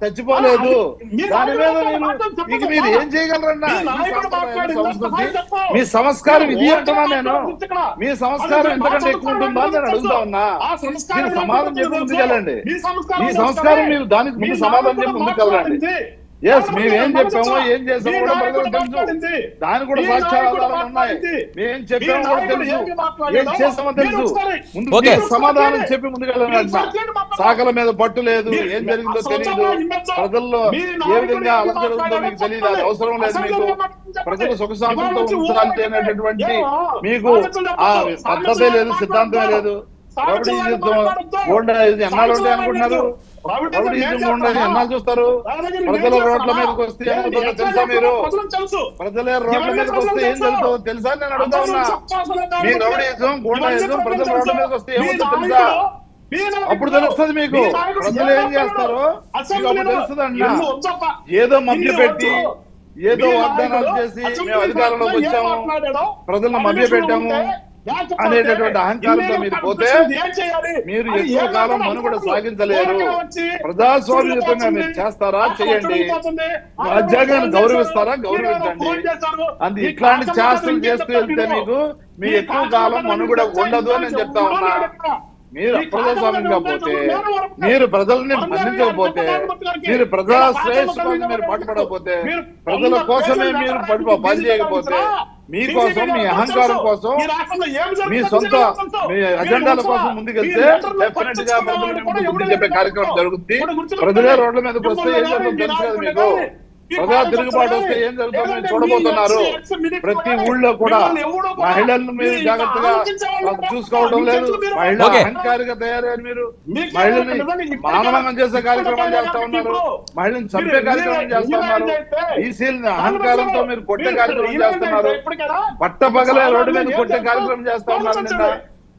చచ్చిపోలేదు. దాని మీద మీరు ఏం చేయగలరన్నా? మీ సంస్కారం ఇది అంటున్నా నేను. మీ సంస్కారం ఎంతకంటే ఎక్కువ ఉంటుందా అని నేను అడుగుతా ఉన్నా. మీరు సమాధానం చెప్పి ముందుకెళ్ళండి. మీ సంస్కారం మీరు దానికి ముందు సమాధానం చెప్పి ముందుకెళ్ళండి. ఎస్, మేమేం చెప్పామో ఏం చేసామో కూడా ప్రజలకు తెలుసు. దాని కూడా సాక్ష్యాధారాలు ఉన్నాయి. మేమేం చెప్పామో కూడా తెలుసు, ఏం చేసామో తెలుసు. ముందు సమాధానం చెప్పి ముందుకెళ్ళండి. శాఖల మీద పట్టు లేదు, ఏం జరిగిందో తెలియదు, ప్రజల్లో ఏ విధంగా అలా జరుగుతుందో మీకు తెలియదు, అది అవసరం లేదు మీకు. ప్రజలు సుఖశాంతంతో ఉంచాలి అనేటటువంటి మీకు ఆ పద్ధతే లేదు, సిద్ధాంతమే లేదు. ఎన్నాళ్ళు ఉంటాయి అనుకుంటున్నారు? ఎన్నాళ్ళు చూస్తారు? ప్రజల రోడ్ల మీదకి వస్తే ఏమవుతుందో తెలుసా? మీరు ప్రజల రోడ్ల మీదకి వస్తే ఏం జరుగుతుందో తెలుసా నేను అడుగుతా ఉన్నా. మీ రౌడీజం, గూండాయిజం ప్రజల రోడ్ల మీదకి వస్తే ఏమవుతుందో తెలుసా? అప్పుడు తెలుస్తుంది మీకు ప్రజలు ఏం చేస్తారో. అప్పుడు తెలుస్తుంది అన్నా. ఏదో మభ్య పెట్టి, ఏదో వాగ్దానాలు చేసి మేము అధికారంలోకి వచ్చాము, ప్రజలను మభ్య పెట్టాము అనేటటువంటి అహంకారంతో మీరు పోతే మీరు ఎక్కువ కాలం మనుగడ సాగించలేరు. ప్రజాస్వామ్యతంగా మీరు చేస్తారా? చేయండి. రాజ్యాంగాన్ని గౌరవిస్తారా? గౌరవించండి. అందు ఇట్లాంటి చేష్టలు చేస్తూ వెళ్తే మీ ఎక్కువ కాలం మనుగడ ఉండదు అని నేను చెప్తా ఉన్నా. మీరు అప్రజాస్వామ్యంగా పోతే, మీరు ప్రజల్ని మన్నించకపోతే, మీరు ప్రజా శ్రేయస్సు కోసం మీరు పాటుపడకపోతే, ప్రజల కోసమే మీరు పనిచేయకపోతే, మీకోసం, మీ అహంకారం కోసం, మీ సొంత మీ అజెండాల కోసం ముందుకెళ్తే డెఫినెట్ గా ప్రజలు చెప్పే కార్యక్రమం జరుగుతుంది. ప్రజలే రోడ్ల మీదకి వస్తే ఏం జరుగుతుందో తెలుసు కదా మీకు. ప్రజా తిరుగుబాటు వస్తే ఏం జరుగుతుందో మీరు చూడబోతున్నారు. ప్రతి ఊళ్ళో కూడా మహిళలను మీరు జాగ్రత్తగా చూసుకోవడం లేదు. మహిళ అహంకారిగా తయారయ్యారు. మీరు మహిళని మానవంగం చేసే కార్యక్రమం చేస్తా ఉన్నారు, మహిళని చంపే కార్యక్రమం చేస్తా ఉన్నారు, ఈసీలని అహంకారంతో మీరు కొట్టే కార్యక్రమం చేస్తున్నారు, పట్టపగలే రోడ్డు మీద కొట్టే కార్యక్రమం చేస్తా ఉన్నారు. నిన్న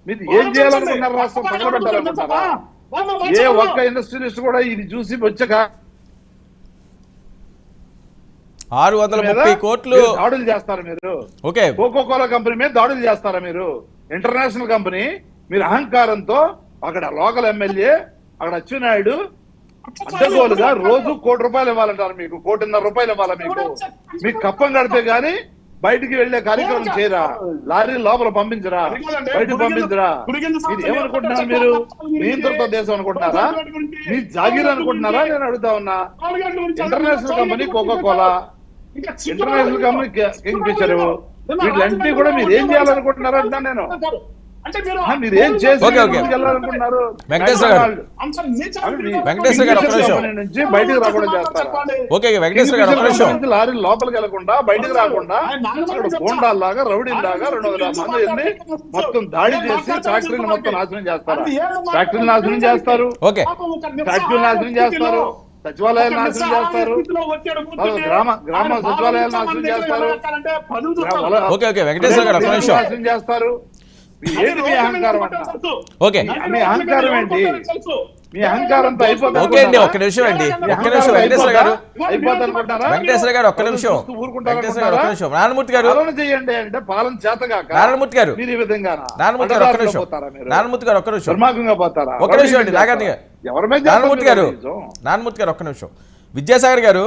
మీరు ఏం చేయాలనుకున్నారు? రాష్ట్రం పగలబెట్టాలనుకుంటారా? ఏ ఒక్క ఇండస్ట్రియలిస్ట్ కూడా ఇది చూసి వచ్చాక 630 కోట్లు దాడులు చేస్తారా మీరు? కోకోకోలా కంపెనీ మీద దాడులు చేస్తారా మీరు? International company. మీరు అహంకారంతో అక్కడ లోకల్ ఎమ్మెల్యే అక్కడ అచ్చెన్నాయుడు అడ్డగోలుగా రోజు ₹1 కోటి ఇవ్వాలంటారు మీకు. ₹1.5 కోటి ఇవ్వాలా మీకు? మీకు కప్పం కడితే గానీ బయటికి వెళ్లే కార్యక్రమం చేయరా? లారీ లోపల పంపించరా? బయటకు పంపించరా? ఇది ఏమనుకుంటున్నారు మీరు? నియంత్రిత దేశం అనుకుంటున్నారా? మీ జాగీర్ అనుకుంటున్నారా? నేను అడుగుతా ఉన్నా. International company Coca Cola, international company Kingfisher, వీటిలన్నీ కూడా మీరు ఏం చేయాలనుకుంటున్నారు అంటా నేను. మీరు ఏం చేసి వెళ్ళాలనుకుంటున్నారు? వెంకటేశ్వర గారు నుంచి బయటకు రాకుండా చేస్తారా? లారీ లోపలికి వెళ్లకుండా బయటకు రాకుండా గోండాల్లాగా, రౌడీల్లాగా 200 మంది వెళ్ళి మొత్తం దాడి చేసి ఫ్యాక్టరీని మొత్తం నాశనం చేస్తారా? ఫ్యాక్టరీని నాశనం చేస్తారు, ఫ్యాక్టరీని నాశనం చేస్తారు, సచివాలయాలు నాశనం చేస్తారు, గ్రామ సచివాలయాలు నాశనం చేస్తారు, నాశనం చేస్తారు. ఏంటి మీ అహంకారం అంట? మీ అహంకారం ఏంటి? మీ అహంకారంతో అయిపోతుంది. వెంకటేశ్వర గారు ఒక్క నిమిషం. నారాయణమూర్తి గారు చేయండి అంటే పాలన చేతగాక నారాయణమూర్తి గారు మీరు ఈ విధంగా నారాయణమూర్తి గారు ఒక్క నిమిషం. నారాయణమూర్తి గారు ఒక్క నిమిషం. దుర్మార్గంగా పోతారా? ఒక్క నిమిషం అండి. నారాయణమూర్తి గారు ఒక్క నిమిషం. విద్యాసాగర్ గారు,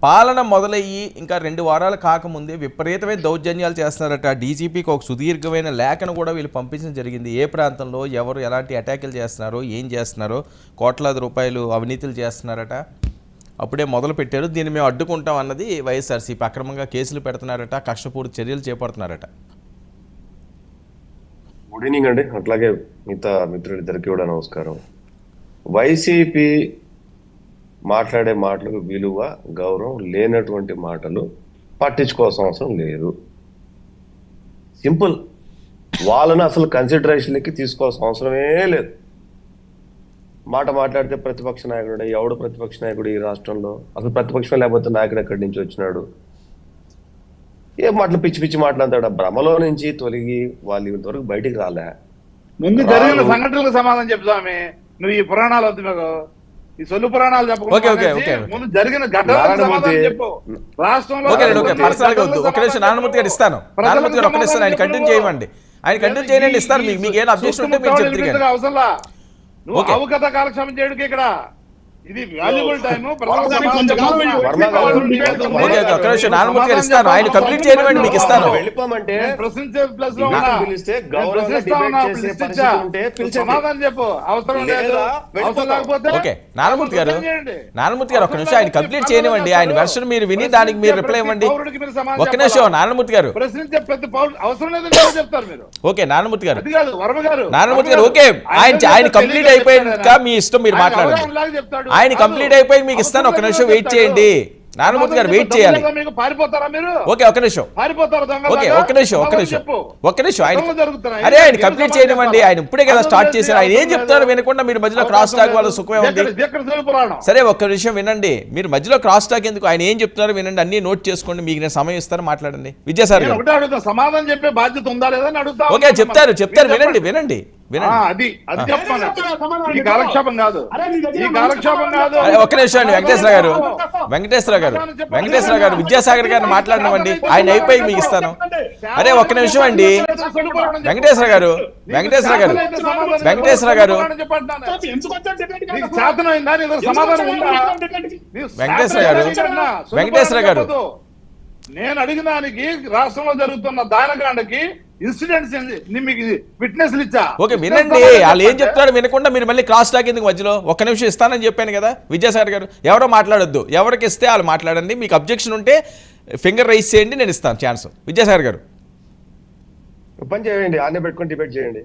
పాలన మొదలయ్యి ఇంకా 2 వారాలు కాకముందే విపరీతమైన దౌర్జన్యాలు చేస్తున్నారట. డీజీపీకి ఒక సుదీర్ఘమైన లేఖను కూడా వీళ్ళు పంపించడం జరిగింది. ఏ ప్రాంతంలో ఎవరు ఎలాంటి అటాకులు చేస్తున్నారో, ఏం చేస్తున్నారో, కోట్లాది రూపాయలు అవినీతులు చేస్తున్నారట. అప్పుడే మొదలు పెట్టారు. దీన్ని మేము అడ్డుకుంటాం అన్నది వైఎస్ఆర్సీపీ. అక్రమంగా కేసులు పెడుతున్నారట, కక్షపూర్తి చర్యలు చేపడుతున్నారట. గుడ్ ఈవినింగ్ అండి. అట్లాగే మిగతా మిత్రులిద్దరికి కూడా నమస్కారం. వైసీపీ మాట్లాడే మాటలకు విలువ, గౌరవం లేనటువంటి మాటలు పట్టించుకోవాల్సిన అవసరం లేదు. సింపుల్. వాళ్ళని అసలు కన్సిడరేషన్కి తీసుకోవాల్సిన అవసరమే లేదు. మాట మాట్లాడితే ప్రతిపక్ష నాయకుడు, ఎవడు ప్రతిపక్ష నాయకుడు ఈ రాష్ట్రంలో? అసలు ప్రతిపక్షం లేకపోతే నాయకుడు ఎక్కడి నుంచి వచ్చినాడు? ఏ మాటలు పిచ్చి పిచ్చి మాట్లాడతాడు? భ్రమలో నుంచి తొలగి వాళ్ళు ఇంతవరకు బయటికి రాలే. ముందు జరిగిన సంఘటనలకు సమాధానం చెప్తామే. నువ్వు ఈ పురాణాలు వద్దు, మీకు ఈ సొల్లు పురాణాలు చెప్పకుండా ముందు జరిగిన ఘటనలకు సమాధానం చెప్పు. రాష్ట్రంలో నారాయణమూర్తి గారు ఇస్తాను. నారాయణమూర్తి గారు ఒక్కరిస్తాను. ఆయన కంటిన్యూ చేయమండి. ఆయన కంటిన్యూ చేయండి. ఇస్తారు. మీకు ఏం అబ్జెక్షన్ ఉంటే మీరు చెప్తారు. అవసరంలా నువ్వు అవకత కాలక్షేపం చేయడానికి ఇక్కడ ఇది వాల్యుబుల్ టైం. ఓకే ఒక్క నిమిషం నారాయణమూర్తి గారు ఇస్తాను, ఆయన కంప్లీట్ చేయనివ్వండి, మీకు ఇస్తాను. వెళ్ళిపోమంటే ప్రశ్నించే ప్లస్ లో పిలిస్తే గౌరవంగా డిబేట్ చేసే పరిస్థితి ఉంటే పిలిచండి. సమాధానం చెప్పు. అవసరం లేదు, అవసరం లేకపోతే ఓకే నారాయణమూర్తి గారు ఒక్క నిమిషం ఆయన కంప్లీట్ చేయనివ్వండి, ఆయన వెర్షన్ మీరు విని దానికి మీరు రిప్లై ఇవ్వండి. ఒక్క నిమిషం నారాయణమూర్తి గారు ప్రశ్నించే ప్రతి పౌరుడు అవసరం లేదని చెప్తారు మీరు. ఓకే నారాయణమూర్తి గారు అది కాదు వర్మ గారు, నారాయణమూర్తి గారు ఓకే ఆయన కంప్లీట్ అయిపోయాక మీ ఇష్టం, మీరు మాట్లాడండి. ఆయన కంప్లీట్ అయిపోయి మీకు ఇస్తాను, ఒక నిమిషం వెయిట్ చేయండి. నారాయణమూర్తి గారు వెయిట్ చేయాలి. పారిపోతారా మీరు? ఓకే ఒక్క నిమిషం, పారిపోతారా? ఓకే ఒక్క నిమిషం ఆయన ఆయన కంప్లీట్ చేయనివ్వండి. ఆయన ఇప్పుడే కదా స్టార్ట్ చేశారు, ఆయన ఏం చెప్తారో వినకుండా మీరు మధ్యలో క్రాస్ టాక్ వల్ల సుఖమే ఉంది. సరే ఒక్క నిమిషం వినండి, మీరు మధ్యలో క్రాస్ టాక్ ఎందుకు, ఆయన ఏం చెప్తున్నారో వినండి, అన్ని నోట్ చేసుకోండి, మీకు నేను సమయం ఇస్తాను, మాట్లాడండి. విద్యాసాగర్ గారు సమాధానం చెప్పే బాధ్యత ఉందా లేదా అని అడుగుతా. ఓకే చెప్తారు వినండి వినండి అది చెప్తాను. ఈ కాలక్షేపం కాదు, ఈ కాలక్షేపం కాదు. ఒక్క నిమిషం అండి వెంకటేశ్వర గారు విద్యాసాగర్ గారిని మాట్లాడినవ్వండి, ఆయన అయిపోయి మీకు ఇస్తాను. అరే ఒక్క నిమిషం అండి వెంకటేశ్వర గారు వెంకటేశ్వర గారు నేను అడిగిన దానికి రాష్ట్రంలో జరుగుతున్న దానకాండకి ఇన్సిడెంట్స్ మీకు విట్నెస్లు ఇచ్చా. ఓకే వినండి, వాళ్ళు ఏం చెప్తారో వినకుండా మీరు మళ్ళీ క్రాస్ టాక్ ఎందుకు మధ్యలో. ఒక్క నిమిషం ఇస్తానని చెప్పాను కదా విద్యాసాగర్ గారు, ఎవరో మాట్లాడొద్దు, ఎవరికి ఇస్తే వాళ్ళు మాట్లాడండి. మీకు అబ్జెక్షన్ ఉంటే ఫింగర్ రైజ్ చేయండి, నేను ఇస్తాను ఛాన్స్. విద్యాసాగర్ గారు పని చేయండి, ఆనే పెట్టుకొని డిబేట్ చేయండి.